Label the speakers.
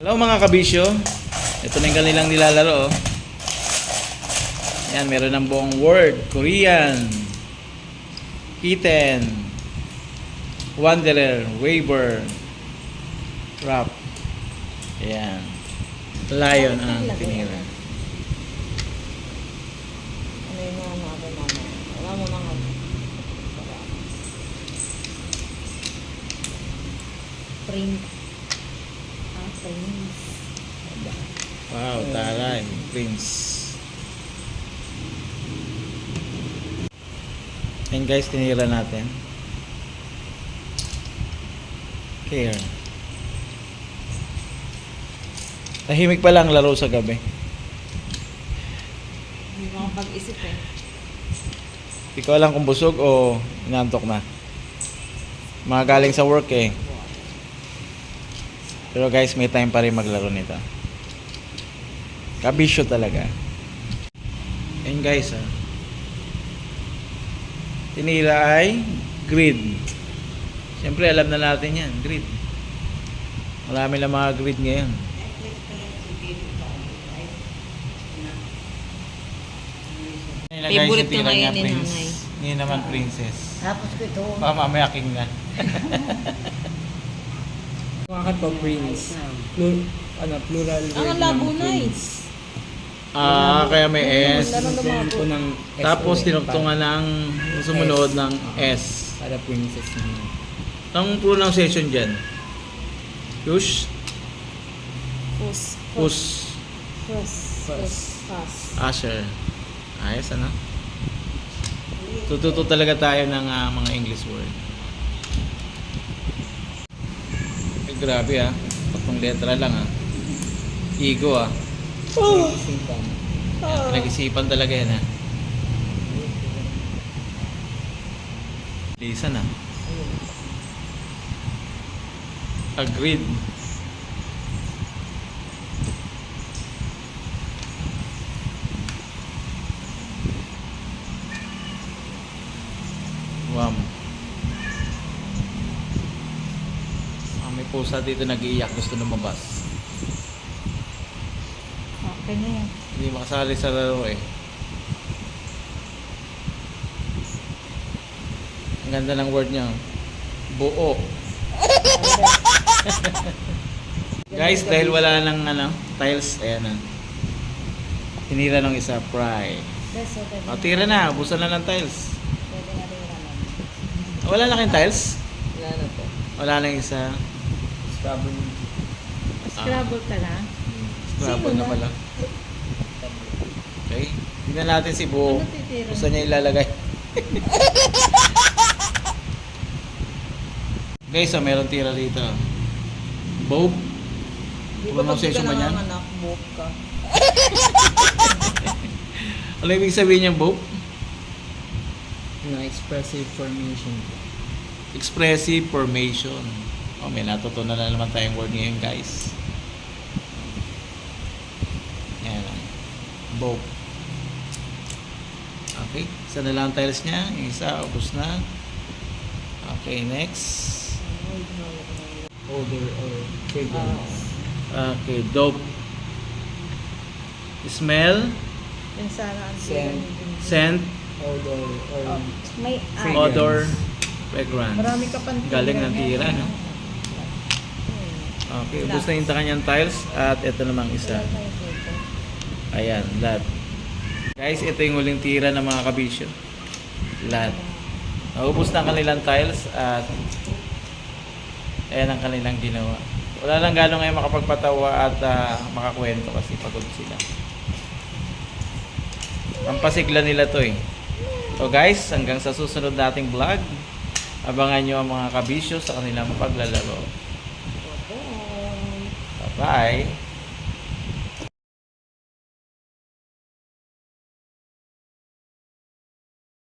Speaker 1: Hello mga kabisyo. Ito na yung kanilang nilalaro. Ayan, meron ng buong word. Korean, kitten, wanderer, waver, rap. Ayan. Lion ang tinira.
Speaker 2: Ano yung mga natin naman? Wala mo nang print. Prince.
Speaker 1: Wow, taray. Prince. Ayan guys, tinira natin. Care. Tahimik pa lang laro sa gabi.
Speaker 2: Hindi mo pag-isip eh.
Speaker 1: Hindi ko alam kung busog o inantok na. Mga galing sa work eh. Pero guys, may time pa rin maglaro nito. Kabisyo talaga. Ayan guys, tinira ay grid. Siyempre alam na natin yan, grid. Marami lang mga grid ngayon.
Speaker 2: Favorite na ngayon ni Nanay.
Speaker 1: Ngayon naman princess.
Speaker 2: Tapos ko ito.
Speaker 1: Mamaya king na.
Speaker 3: Bakit po Prince? Plural word
Speaker 2: Ang
Speaker 3: ng
Speaker 2: labo
Speaker 3: Prince.
Speaker 1: Kaya may S.
Speaker 3: Plural po ng S.
Speaker 1: Tapos
Speaker 3: po,
Speaker 1: tinugtungan ng sumunod ng S.
Speaker 3: para princess naman.
Speaker 1: Ang pronunciation dyan? Push?
Speaker 2: Fus.
Speaker 1: Push?
Speaker 2: Fus.
Speaker 3: Fus.
Speaker 2: Fus.
Speaker 1: Asher. Ayos, ano? Tututo talaga tayo ng mga English word. Ay, grabe Tatlong letra lang Ego
Speaker 3: Isipan.
Speaker 1: Yan, pinag-isipan talaga yan Lisan Agreed. Wow. May pusa dito nag-iiyak, gusto lumabas.
Speaker 2: Okay na yan.
Speaker 1: Hindi makasali sa laro Ang ganda ng word niya. Buo. Guys, dahil wala nang tiles, ayan tinira ng isa, fry.
Speaker 2: That's okay.
Speaker 1: Tira na, ubusan na ng tiles.
Speaker 2: Pwede natin yung
Speaker 1: Wala na kayong tiles?
Speaker 3: Wala na po.
Speaker 1: Wala na isa.
Speaker 3: Scrabble.
Speaker 2: Scrabble ka na?
Speaker 1: Scrabble na pala. Okay. Tingnan natin si Buo.
Speaker 2: Ano titira?
Speaker 1: Kung saan niya ilalagay. Guys, meron tira dito. Bob.
Speaker 2: Di ba pag di
Speaker 1: Pronunciation
Speaker 2: ka
Speaker 1: ba yan?
Speaker 2: nanganganak, buhok ka?
Speaker 1: Ano ibig sabihin niyang Bob?
Speaker 3: Expressive formation.
Speaker 1: Expressive formation. May natutunan na naman tayong word ngayon, guys. Yan Bob. Okay. Isa na lang ang tiles niya. Yung isa, ubos na. Okay, next.
Speaker 3: Odor or fragrance.
Speaker 1: Okay, dope. Smell,
Speaker 2: Yung sana ang
Speaker 3: Scent.
Speaker 1: scent,
Speaker 3: Odor or
Speaker 2: May
Speaker 3: Fragrance.
Speaker 1: odor, fragrance.
Speaker 2: Marami ka pang
Speaker 1: Galing ng tira, no? Okay, ubos na yung kanyang tiles. At ito namang isa. Ayan, lahat. Guys, ito yung huling tira ng mga kabisyo. Lahat. Naubos na ang kanilang tiles at ayan ang kanilang ginawa. Wala lang gano'n ngayon makapagpatawa at makakwento kasi pagod sila. Ang pasigla nila to So guys, hanggang sa susunod nating vlog, abangan nyo ang mga kabisyo sa kanilang paglalaro. Bye-bye!